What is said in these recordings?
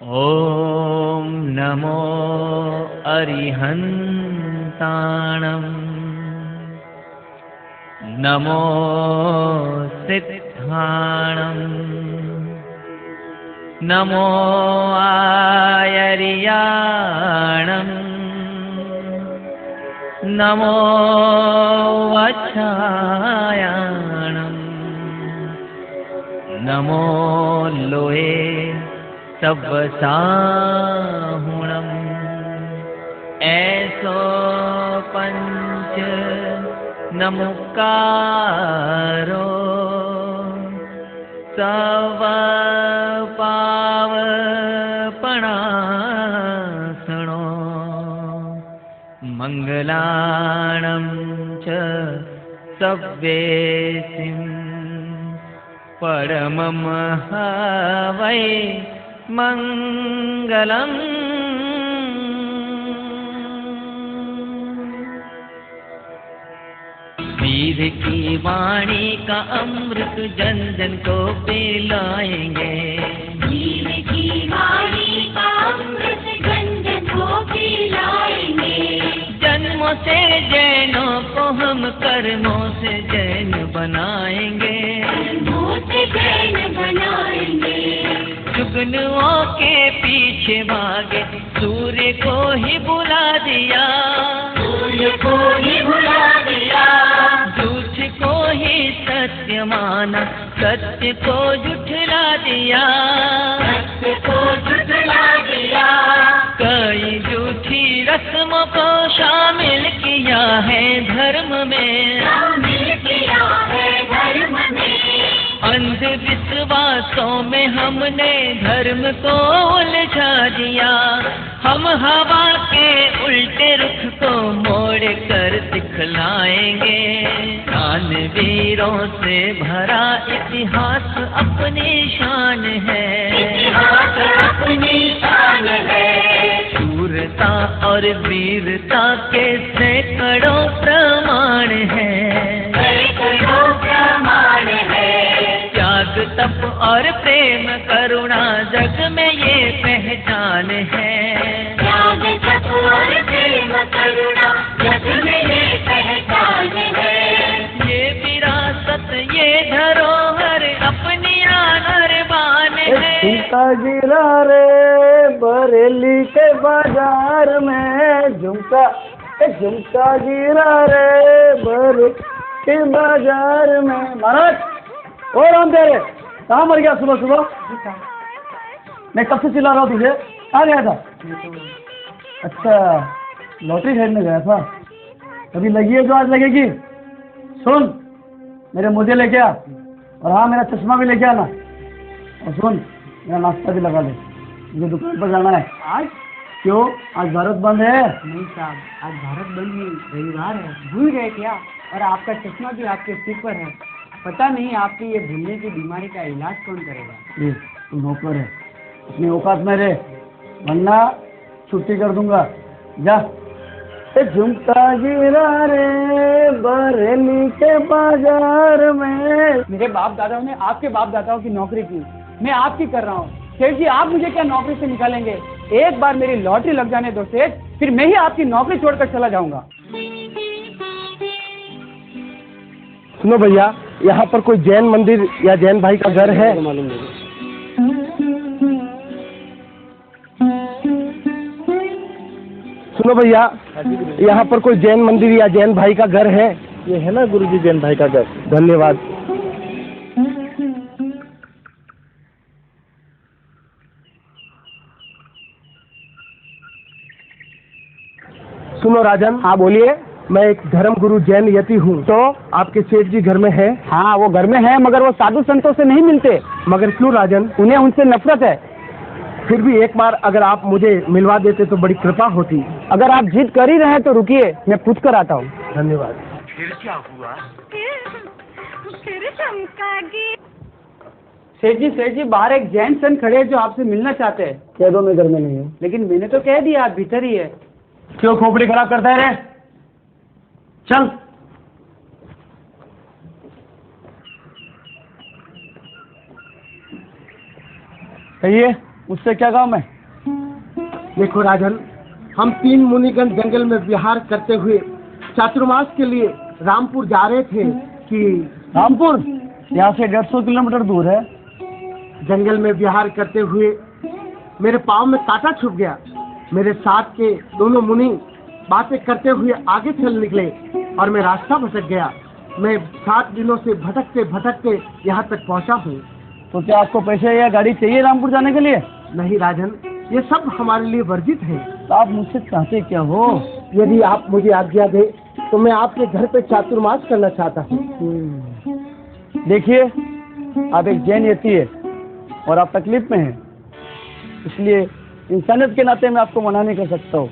ॐ नमो अरिहन्ताणं नमो सिद्धाणं नमो आयर्याणं नमो वच्छायाणं नमो लोये सवसाहुणम् ऐसो पंच नमुकारो सव पावपणासनो मंगलाणं च सव्येसिं परमं वै मंगलम्। वीर की वाणी का अमृत जन जन को पिलाएंगे। वीर की वाणी का अमृत जन जन को पिलाएंगे। जन्मों से जैनों को हम कर्मों से जैन बनाएंगे। कर्मों से जैन बनाएंगे। जुगनुओं के पीछे भागे सूर्य को ही बुला दिया। सूर्य को ही बुला दिया। झूठ को ही सत्य माना सत्य को झुठला दिया। सत्य को झुठला दिया। कई झूठी रस्मों को शामिल किया है धर्म में। शामिल किया है धर्म में। अंधविश्वासों में हमने धर्म को उलझा दिया। हम हवा के उल्टे रुख को मोड़ कर दिखलाएंगे। दानवीरों से भरा इतिहास अपनी शान है। इतिहास अपनी शान है। शूरता और वीरता के सैकड़ों प्रमाण है। सैकड़ों प्रमाण है। त्याग तप और प्रेम करुणा जग में ये पहचान है। त्याग तप और प्रेम करुणा जग में ये पहचान है। ये विरासत ये धरोहर अपनी आन और बान है। झुमका गिरा रे बरेली के बाजार में। झुमका गिरा रे बरेली के बाजार में। महाराज ओ राम तेरे कहाँ मर गया सुबह सुबह? मैं कब से चिल्ला रहा हूँ तुझे? कहाँ गया था? अच्छा लॉटरी खरीदने गया था। कभी लगी है तो आज लगेगी। सुन मेरे मुझे लेके आ और हाँ मेरा चश्मा भी लेके आना। और सुन मेरा नाश्ता भी लगा ले, मुझे दुकान पर जाना है। आज क्यों? आज भारत बंद है। नहीं साहब आज भारत बंद नहीं, रविवार है। भूल गए क्या? और आपका चश्मा भी आपके सिर पर है। पता नहीं आपकी ये भूलने की बीमारी का इलाज कौन करेगा? ये तू नौकर है, अपनी औकात में रहे वरना छुट्टी कर दूंगा। जा। झुमका गिरा रे बरेली के बाजार में। मेरे बाप दादाओं ने आपके बाप दादाओं की नौकरी की, मैं आपकी कर रहा हूँ। सेठ जी आप मुझे क्या नौकरी से निकालेंगे? एक बार मेरी लॉटरी लग जाने दो सेठ, फिर मैं ही आपकी नौकरी छोड़कर चला जाऊंगा। सुनो भैया, यहाँ पर कोई जैन मंदिर या जैन भाई का घर है? मालूम नहीं। सुनो भैया, यहाँ पर कोई जैन मंदिर या जैन भाई का घर है? ये है ना गुरुजी जैन भाई का घर। धन्यवाद। सुनो राजन। हाँ बोलिए। मैं एक धर्म गुरु जैन यति हूँ। तो आपके सेठ जी घर में है? हाँ वो घर में है, मगर वो साधु संतों से नहीं मिलते। मगर क्यों राजन? उन्हें उनसे नफरत है। फिर भी एक बार अगर आप मुझे मिलवा देते तो बड़ी कृपा होती। अगर आप जिद कर ही रहे हैं तो रुकिए, मैं पूछ कर आता हूँ। धन्यवाद। फिर क्या हुआ? फिर चमकागी। सेठ जी बाहर एक जैन संत खड़े हैं जो आपसे मिलना चाहते हैं। कह दो मैं घर में नहीं हूँ। लेकिन मैंने तो कह दिया आप भीतर ही है। क्यों खोपड़ी खराब करता है रे? चल। कहिए, उससे क्या काम है? देखो राजन, हम 3 मुनिगण जंगल में विहार करते हुए चातुर्मास के लिए रामपुर जा रहे थे कि रामपुर यहाँ से 150 किलोमीटर दूर है। जंगल में विहार करते हुए मेरे पाँव में कांटा छुप गया। मेरे साथ के दोनों मुनि बातें करते हुए आगे चल निकले और मैं रास्ता भटक गया। मैं 7 दिनों से भटकते भटकते यहाँ तक पहुँचा हूँ। तो क्या आपको पैसे या गाड़ी चाहिए रामपुर जाने के लिए? नहीं राजन, ये सब हमारे लिए वर्जित है। तो आप मुझसे चाहते क्या हो? यदि आप मुझे आज्ञा दे तो मैं आपके घर पे चातुर्मास करना चाहता हूँ। देखिए, आप एक जैन यति है और आप तकलीफ में हैं, इसलिए इंसानियत के नाते मैं आपको मना नहीं कर सकता हूँ,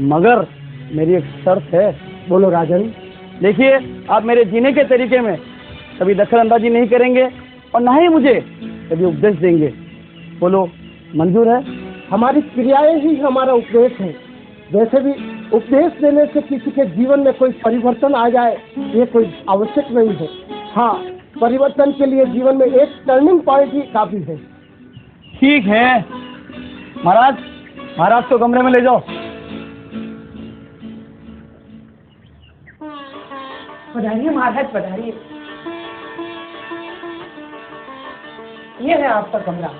मगर मेरी एक शर्त है। बोलो राजन। देखिए, आप मेरे जीने के तरीके में कभी दखल अंदाजी नहीं करेंगे और ना ही मुझे कभी उपदेश देंगे। बोलो, मंजूर है? हमारी क्रियाएं ही हमारा उपदेश है। वैसे भी उपदेश देने से किसी के जीवन में कोई परिवर्तन आ जाए ये कोई आवश्यक नहीं है। हाँ, परिवर्तन के लिए जीवन में एक टर्निंग पॉइंट ही काफी है। ठीक है महाराज को कमरे में ले जाओ। पधारिए महाराज, पधारिए। ये है आपका कमरा,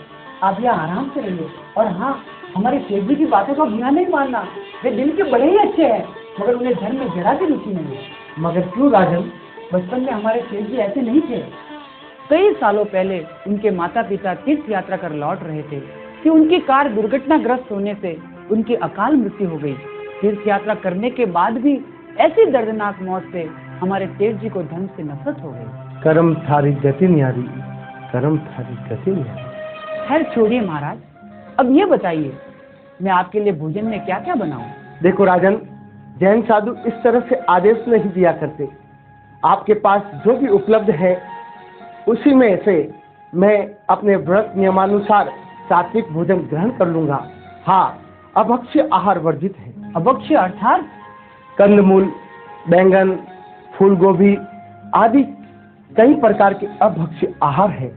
आप यहाँ आराम से रहिए। और हाँ, हमारे सेठ जी की बातों का बुरा नहीं मानना, वे दिल के बड़े ही अच्छे हैं, मगर उन्हें धर्म में जरा सी रुचि नहीं है। मगर क्यों राजन? बचपन में हमारे सेठ जी ऐसे नहीं थे। कई सालों पहले उनके माता पिता तीर्थ यात्रा कर लौट रहे थे कि उनकी कार दुर्घटनाग्रस्त होने से उनकी अकाल मृत्यु हो गई। तीर्थ यात्रा करने के बाद भी ऐसी दर्दनाक मौत से हमारे सेठ जी को धर्म से नफरत हो गई। कर्म थारी गति न्यारी, कर्म थारी गति न्यारी। खैर छोड़िए महाराज, अब ये बताइए मैं आपके लिए भोजन में क्या क्या बनाऊं? देखो राजन, जैन साधु इस तरह से आदेश नहीं दिया करते। आपके पास जो भी उपलब्ध है उसी में से मैं अपने व्रत नियमानुसार सात्विक भोजन ग्रहण कर लूंगा। हाँ, अभक्ष्य आहार वर्जित है। अभक्ष्य अर्थात? कंदमूल, बैंगन, फूल गोभी आदि कई प्रकार के अभक्ष्य आहार है।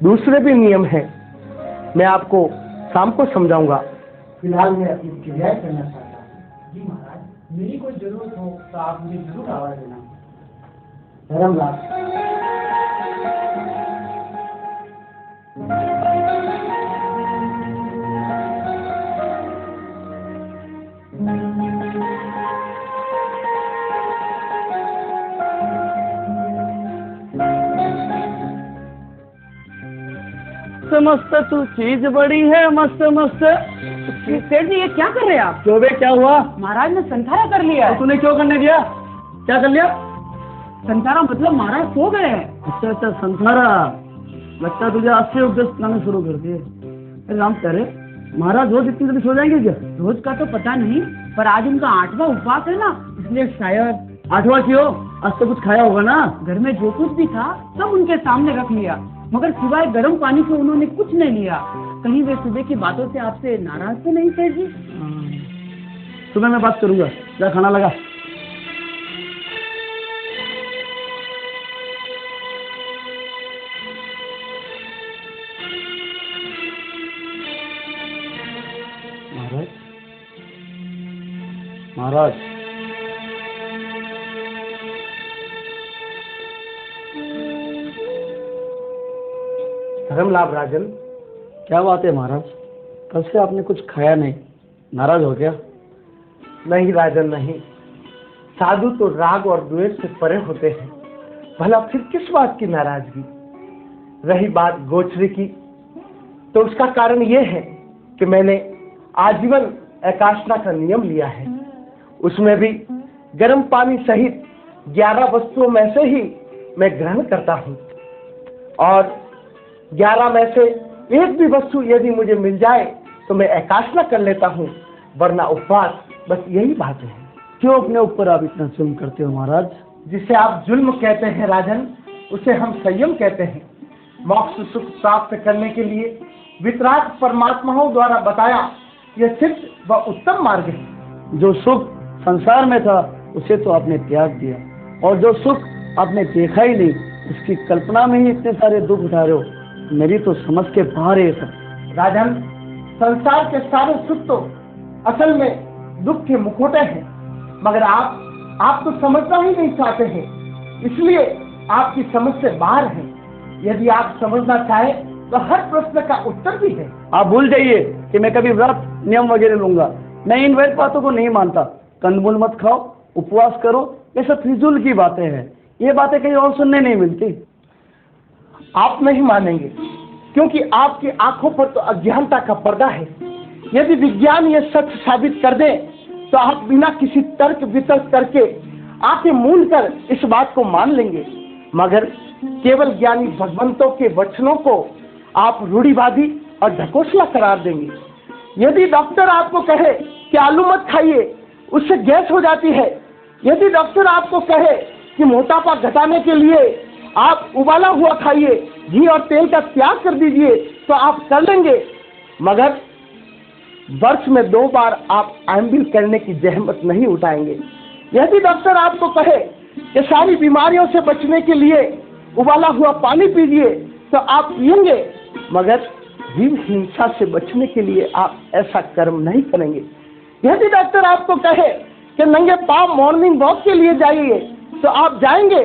दूसरे भी नियम है, मैं आपको शाम को समझाऊंगा। फिलहाल मैं अपनी क्रियाएं करना चाहता हूँ। जी महाराज, मेरी कोई जरूरत हो तो आप मुझे जरूर आवाज देना। धर्मलाल। मस्त तू चीज बड़ी है, मस्त मस्त। सेठ जी, ये क्या कर रहे हैं आप? जो बे, क्या हुआ? महाराज ने संसारा कर लिया तो है। तूने क्यों करने दिया? क्या कर लिया? संसारा मतलब महाराज सो गए हैं। अच्छा, संसारा। लगता है तुझे आज से उपदेश सुनाना शुरू कर दिए। अरे राम प्यारे, महाराज रोज इतनी जल्दी सो जाएंगे क्या? रोज का तो पता नहीं, पर आज उनका 8वां उपवास है ना, इसलिए शायद। 8वां क्यों? आज तो कुछ खाया होगा ना? घर में जो कुछ भी था सब उनके सामने रख लिया, मगर सिवाय गर्म पानी से उन्होंने कुछ नहीं लिया। कहीं वे सुबह की बातों से आपसे नाराज तो नहीं सेठ जी? सुबह मैं बात करूंगा, जा खाना लगा। महाराज, धर्म लाभ राजन। क्या बात है महाराज, कल से आपने कुछ खाया नहीं, नाराज हो गया? नहीं राजन नहीं, साधु तो राग और द्वेष से परे होते हैं, भला फिर किस बात की नाराजगी। रही बात गोचरी की, तो उसका कारण यह है कि मैंने आजीवन एकाष्ठा का नियम लिया है। उसमें भी गर्म पानी सहित 11 वस्तुओं में से ही मैं ग्रहण करता हूँ, और 11 में से एक भी वस्तु यदि मुझे मिल जाए तो मैं एकाष्ठा कर लेता हूँ, वरना उपवास। बस यही बात है। क्यों अपने ऊपर आप इतना जुल्म करते हो महाराज? जिसे आप जुल्म कहते हैं राजन, उसे हम संयम कहते हैं। मोक्ष सुख प्राप्त करने के लिए वितराग परमात्माओं द्वारा बताया यह सिद्ध व उत्तम मार्ग है। जो सुख संसार में था उसे तो आपने त्याग दिया, और जो सुख आपने देखा ही नहीं उसकी कल्पना में ही इतने सारे दुख उठा रहे हो। मेरी तो समझ के बाहर है सब। राजन, संसार के सारे सुख तो असल में दुख के मुखौटे हैं, मगर आप तो समझना ही नहीं चाहते हैं, इसलिए आपकी समझ से बाहर है। यदि आप समझना चाहे तो हर प्रश्न का उत्तर भी है। आप भूल जाइए कि मैं कभी व्रत नियम वगैरह लूंगा। मैं इन वैध बातों को नहीं मानता। कंदमूल मत खाओ, उपवास करो, ये सब फिजूल की बातें हैं। ये बातें कहीं और सुनने नहीं मिलती। आप नहीं मानेंगे क्योंकि आपकी आंखों पर तो अज्ञानता का पर्दा है। यदि विज्ञान ये सच साबित कर दे तो आप बिना किसी तर्क वितर्क करके आंखें मूंद कर इस बात को मान लेंगे, मगर केवल ज्ञानी भगवंतों के वचनों को आप रूढ़िवादी और ढकोसला करार देंगे। यदि डॉक्टर आपको कहे कि आलू मत खाइए, उससे गैस हो जाती है, यदि डॉक्टर आपको कहे कि मोटापा घटाने के लिए आप उबाला हुआ खाइए, घी और तेल का त्याग कर दीजिए, तो आप कर लेंगे, मगर वर्ष में 2 बार आप एम्बिल करने की जहमत नहीं उठाएंगे। यदि डॉक्टर आपको कहे कि सारी बीमारियों से बचने के लिए उबाला हुआ पानी पीजिए, तो आप पिएंगे, मगर जीव हिंसा से बचने के लिए आप ऐसा कर्म नहीं करेंगे। यदि डॉक्टर आपको कहे कि नंगे पांव मॉर्निंग वॉक के लिए जाइए, तो आप जाएंगे,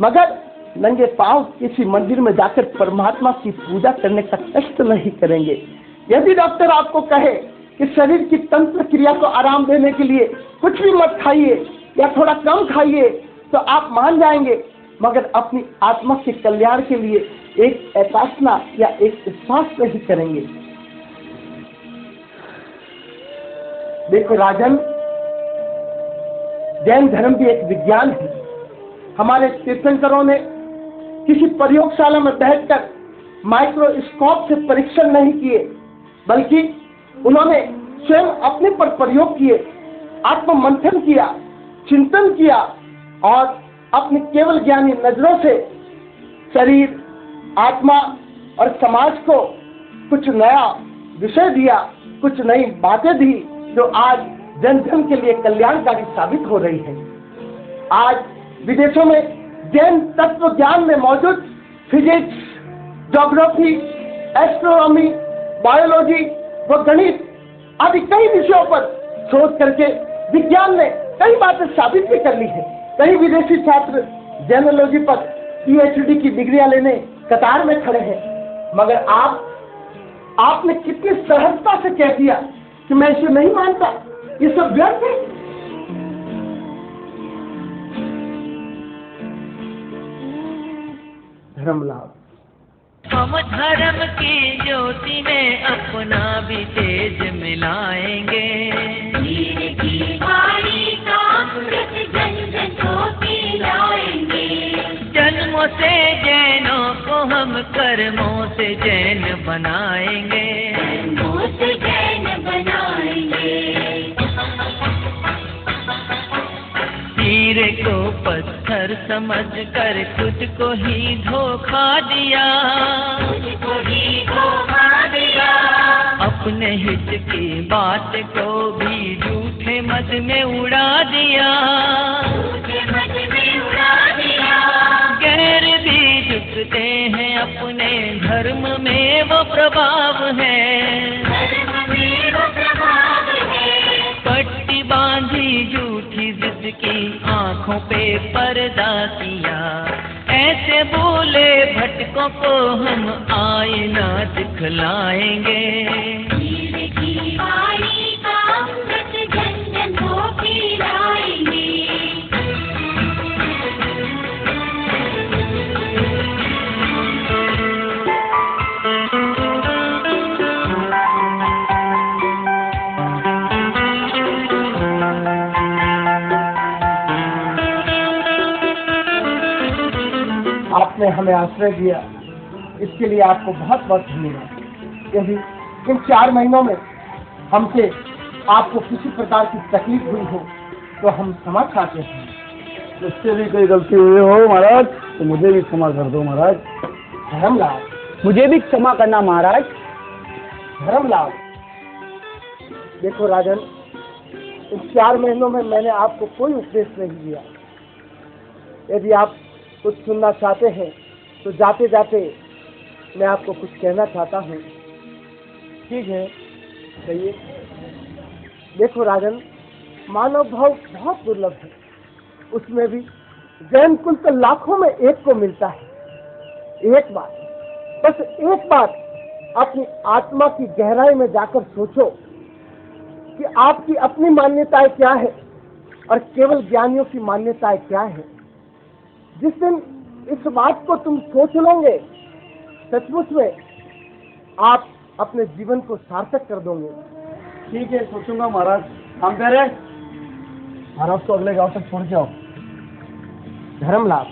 मगर नंगे पांव किसी मंदिर में जाकर परमात्मा की पूजा करने का कष्ट नहीं करेंगे। यदि डॉक्टर आपको कहे कि शरीर की तंत्र क्रिया को आराम देने के लिए कुछ भी मत खाइए या थोड़ा कम खाइए, तो आप मान जाएंगे, मगर अपनी आत्मा के कल्याण के लिए एक उपासना या एक उपवास नहीं करेंगे। देखो राजन, जैन धर्म भी एक विज्ञान है। हमारे तीर्थंकरों ने किसी प्रयोगशाला में बैठकर माइक्रोस्कोप से परीक्षण नहीं किए, बल्कि उन्होंने स्वयं अपने पर प्रयोग किए, आत्म मंथन किया, चिंतन किया और अपनी केवल ज्ञानी नजरों से शरीर, आत्मा और समाज को कुछ नया विषय दिया, कुछ नई बातें दी, जो आज जन जन के लिए कल्याणकारी साबित हो रही है। आज विदेशों में जैन तत्व ज्ञान में मौजूद फिजिक्स, ज्योग्राफी, एस्ट्रोनॉमी, बायोलॉजी व गणित आदि कई विषयों पर शोध करके विज्ञान ने कई बातें साबित भी कर ली है। कई विदेशी छात्र जैनोलॉजी पर पीएचडी की डिग्रियां लेने कतार में खड़े हैं, मगर आपने कितनी सहजता से कह दिया कि मैं इसे नहीं मानता, ये सब व्यर्थ है। धर्म लाभ। हम धर्म की ज्योति में अपना भी तेज मिलाएंगे। वीर की वाणी का अमृत जन जन को पिलाएंगे। जन्मों से जैनों को हम कर्मों से जैन बनाएंगे। कर्मों से जैन बनाएंगे। हीरे को पत्थर समझकर खुद को ही धोखा दिया। मुझको ही धोखा दिया। अपने हित की बात को भी झूठे मत में उड़ा दिया। झूठे मत में उड़ा दिया। गैर भी झुकते हैं अपने धर्म में, वो प्रभाव है। धर्म में वो प्रभाव है। पट्टी बांधी झूठी जिद की आंखों पे पर्दा किया। ऐसे बोले भटकों को हम आईना दिखलाएंगे। वीर की वाणी का अमृत जन जन को पिलाएंगे। आपने हमें आश्रय दिया, इसके लिए आपको बहुत बहुत धन्यवाद। यदि इन 4 महीनों में हमसे आपको किसी प्रकार की तकलीफ हुई हो तो हम क्षमा चाहते हैं। मुझसे भी कोई गलती हुई हो महाराज तो मुझे भी क्षमा कर दो महाराज। धर्मलाल, मुझे भी क्षमा करना महाराज। धर्मलाल, देखो राजन, इन 4 महीनों में मैंने आपको कोई उपदेश नहीं दिया। यदि आप कुछ सुनना चाहते हैं तो जाते जाते मैं आपको कुछ कहना चाहता हूँ। ठीक है, कहिए। देखो राजन, मानव भाव बहुत दुर्लभ है, उसमें भी जैन कुल तो लाखों में एक को मिलता है। एक बात, बस एक बात अपनी आत्मा की गहराई में जाकर सोचो कि आपकी अपनी मान्यताएं क्या है और केवल ज्ञानियों की मान्यताएं क्या है। जिस दिन इस बात को तुम सोच लोगे, सचमुच में आप अपने जीवन को सार्थक कर दोगे। ठीक है, सोचूंगा महाराज। हम कह रहे महाराज को अगले गांव तक छोड़ के आओ। धर्म लाभ।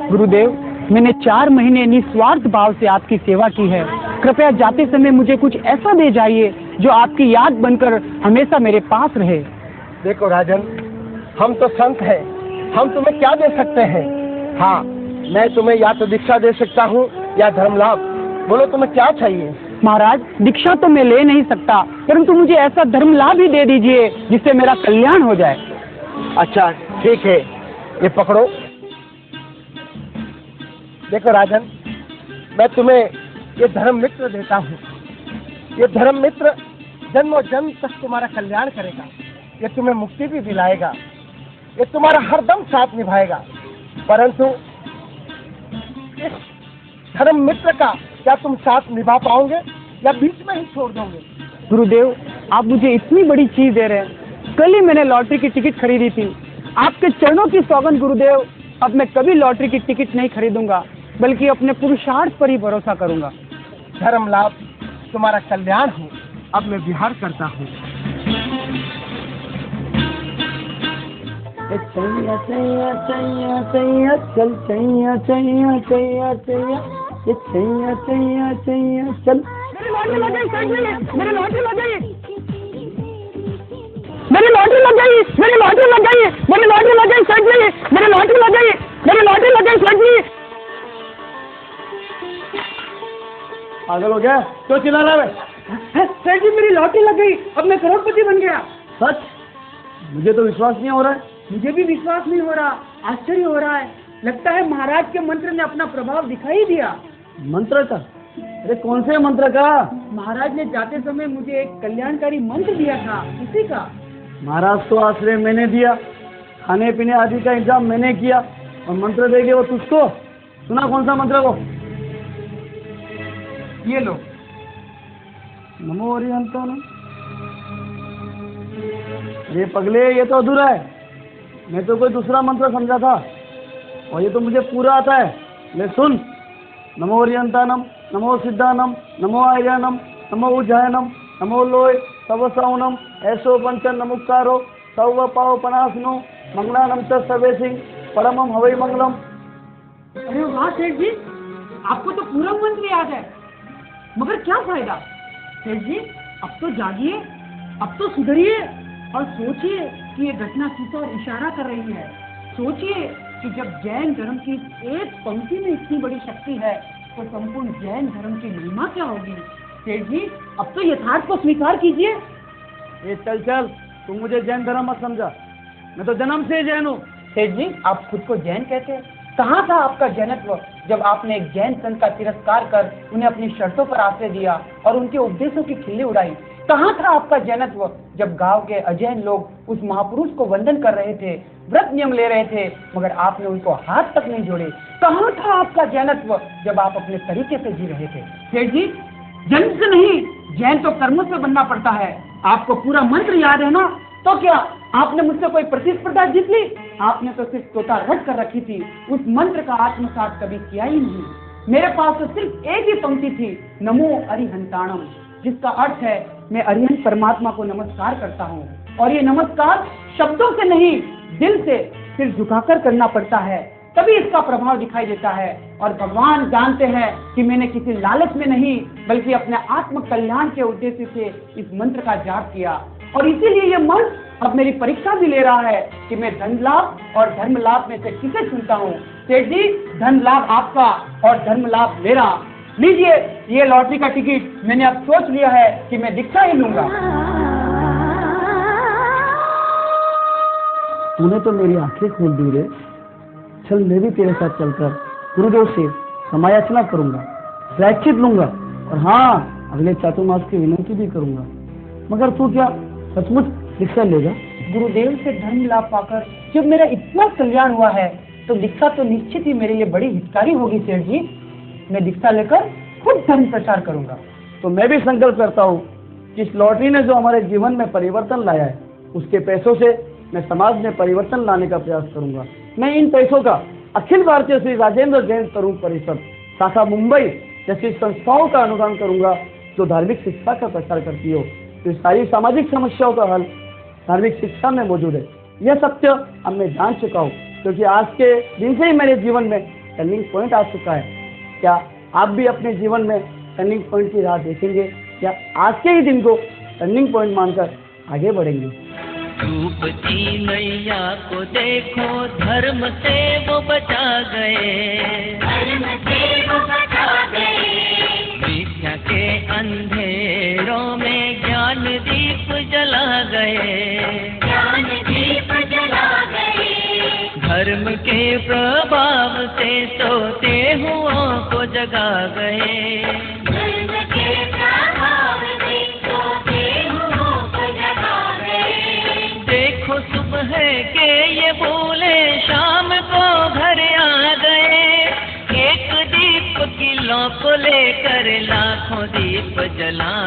गुरुदेव, मैंने 4 महीने निस्वार्थ भाव से आपकी सेवा की है। कृपया जाते समय मुझे कुछ ऐसा दे जाइए जो आपकी याद बनकर हमेशा मेरे पास रहे। देखो राजन, हम तो संत हैं, हम तुम्हें क्या दे सकते हैं। हाँ, मैं तुम्हें या तो दीक्षा दे सकता हूँ या धर्म लाभ। बोलो तुम्हें क्या चाहिए। महाराज, दीक्षा तो मैं ले नहीं सकता, परंतु मुझे ऐसा धर्म लाभ ही दे दीजिए जिससे मेरा कल्याण हो जाए। अच्छा ठीक है, ये पकड़ो। देखो राजन, मैं तुम्हें ये धर्म मित्र देता हूँ। ये धर्म मित्र जन्मों जन्म तक तुम्हारा कल्याण करेगा। ये तुम्हें मुक्ति भी दिलाएगा। ये तुम्हारा हरदम साथ निभाएगा। परंतु इस धर्म मित्र का क्या तुम साथ निभा पाओगे या बीच में ही छोड़ दोगे। गुरुदेव, आप मुझे इतनी बड़ी चीज दे रहे हैं। कल ही मैंने लॉटरी की टिकट खरीदी थी। आपके चरणों की सौगंध गुरुदेव, अब मैं कभी लॉटरी की टिकट नहीं खरीदूंगा, बल्कि अपने पुरुषार्थ पर ही भरोसा करूंगा। धर्म लाभ, तुम्हारा कल्याण हो। अब मैं विहार करता हूँ। चैया चैया चैया चैया चल, चैया चैया चैया चैया, ये चैया चैया चैया चल। मेरी लॉटरी लग गई सर जी, मेरी लॉटरी लग गई, मेरी लॉटरी लग गई, मेरी लॉटरी लग गई, मेरी लॉटरी लग गई सर जी, मेरी लॉटरी लग गई, मेरी लॉटरी लग गई सर जी। पागल हो गया, क्यों चिल्ला रहा है? सर जी, मेरी लॉटरी लग गई, अब मैं करोड़पति बन गया। सच? मुझे तो विश्वास नहीं हो रहा है। मुझे भी विश्वास नहीं हो रहा, आश्चर्य हो रहा है। लगता है महाराज के मंत्र ने अपना प्रभाव दिखाई दिया। मंत्र का? अरे कौन से मंत्र का? महाराज ने जाते समय मुझे एक कल्याणकारी मंत्र दिया था, उसी का। महाराज को आश्रय मैंने दिया, खाने पीने आदि का इंतजाम मैंने किया, और मंत्र देंगे वो तुझको। सुना कौन सा मंत्र को? ये लो। नमो हरिहंतानम। ये पगले, ये तो अधूरा है। मैं तो कोई दूसरा मंत्र समझा था, और ये तो मुझे पूरा आता है। ले सुन। नमो हरिहंतानम, नमो सिद्धानम, नमो आर्यानम, नमो उज्जयनम, नमो लोय तव सौनम, ऐसो पंचन नमुक्कारो सव पाव पनासनो, मंगलानम च सर्वे सिंह परमम हवै मंगलम। अरे वाह सेठ जी, आपको तो पूरा मंत्र याद है, मगर क्या फायदा। सेठ जी, अब तो जागिए, अब तो सुधरिए और सोचिए कि ये घटना किस ओर इशारा कर रही है। सोचिए कि जब जैन धर्म की एक पंक्ति में इतनी बड़ी शक्ति है, तो संपूर्ण जैन धर्म की महिमा क्या होगी। सेठ जी, अब तो यथार्थ को स्वीकार कीजिए। ये चल चल, तुम मुझे जैन धर्म मत समझा, मैं तो जन्म से जैन हूँ। सेठ जी, आप खुद को जैन कहते हैं। कहाँ था आपका जैनत्व जब आपने एक जैन संत का तिरस्कार कर उन्हें अपनी शर्तों पर आश्रय दिया और उनके उपदेशों की खिल्ली उड़ाई। कहाँ था आपका जैनत्व जब गांव के अजैन लोग उस महापुरुष को वंदन कर रहे थे, व्रत नियम ले रहे थे, मगर आपने उनको हाथ तक नहीं जोड़े। कहाँ था आपका जैनत्व जब आप अपने तरीके से जी रहे थे। सेठ जी, जन्म से नहीं, जैन तो कर्मों से बनना पड़ता है। आपको पूरा मंत्र याद है ना? तो क्या आपने मुझसे कोई प्रतिस्पर्धा जीत ली? आपने तो सिर्फ तोता रट कर रखी थी, उस मंत्र का आत्मसात कभी किया ही नहीं। मेरे पास तो सिर्फ एक ही पंक्ति थी, नमो अरिहंताणम, जिसका अर्थ है मैं अरिहंत परमात्मा को नमस्कार करता हूँ। और ये नमस्कार शब्दों से नहीं, दिल से सिर झुकाकर करना पड़ता है, तभी इसका प्रभाव दिखाई देता है। और भगवान जानते हैं कि मैंने किसी लालच में नहीं, बल्कि अपने आत्म कल्याण के उद्देश्य से इस मंत्र का जाप किया। और इसीलिए ये मंत्र अब मेरी परीक्षा भी ले रहा है कि मैं धन लाभ और धर्म लाभ में से किसे चुनता हूँ। सेठ जी, धन लाभ आपका और धर्म लाभ मेरा। लीजिए ये लॉटरी का टिकट। मैंने अब सोच लिया है कि मैं दीक्षा ही लूंगा। तूने तो मेरी आंखें खोल दी रे। चल मैं भी तेरे साथ चलकर गुरुदेव से समायाचना करूंगा, प्रायश्चित लूंगा और हाँ अगले चातुर्मास की विनती भी करूंगा। मगर तू क्या सचमुच दीक्षा लेगा? गुरुदेव से धर्म लाभ पाकर जब मेरा इतना कल्याण हुआ है तो दीक्षा तो निश्चित ही मेरे लिए बड़ी हितकारी होगी सेठ जी। मैं दीक्षा लेकर खुद धर्म प्रचार करूंगा। तो मैं भी संकल्प करता हूँ कि इस लॉटरी ने जो हमारे जीवन में परिवर्तन लाया है उसके पैसों से मैं समाज में परिवर्तन लाने का प्रयास करूंगा। मैं इन पैसों का अखिल भारतीय श्री राजेंद्र जैन तरुण परिषद शाखा मुंबई जैसी संस्थाओं का अनुदान करूंगा जो धार्मिक शिक्षा का प्रचार करती हो। तो सारी सामाजिक समस्याओं का हल धार्मिक शिक्षा में मौजूद है। यह सत्य अब मैं जान चुका हूँ क्योंकि आज के दिन से ही मेरे जीवन में टर्निंग पॉइंट आ चुका है। क्या आप भी अपने जीवन में टर्निंग पॉइंट की राह देखेंगे या आज के ही दिन को टर्निंग पॉइंट मानकर आगे बढ़ेंगे? डूबती नैया को देखो, धर्म से वो बचा गए, धर्म से वो बचा गए। विद्या के अंधेरों में ज्ञान दीप जला गए, ज्ञान दीप जला गए। धर्म के प्रभाव से सोते हुओं को जगा गए। धर्म के प्रभाव से सोते हुओं को जगा गए। देखो सुबह के ये बोले शाम को घर आ गए, एक दीप की लौ को लेकर लाखों दीप जला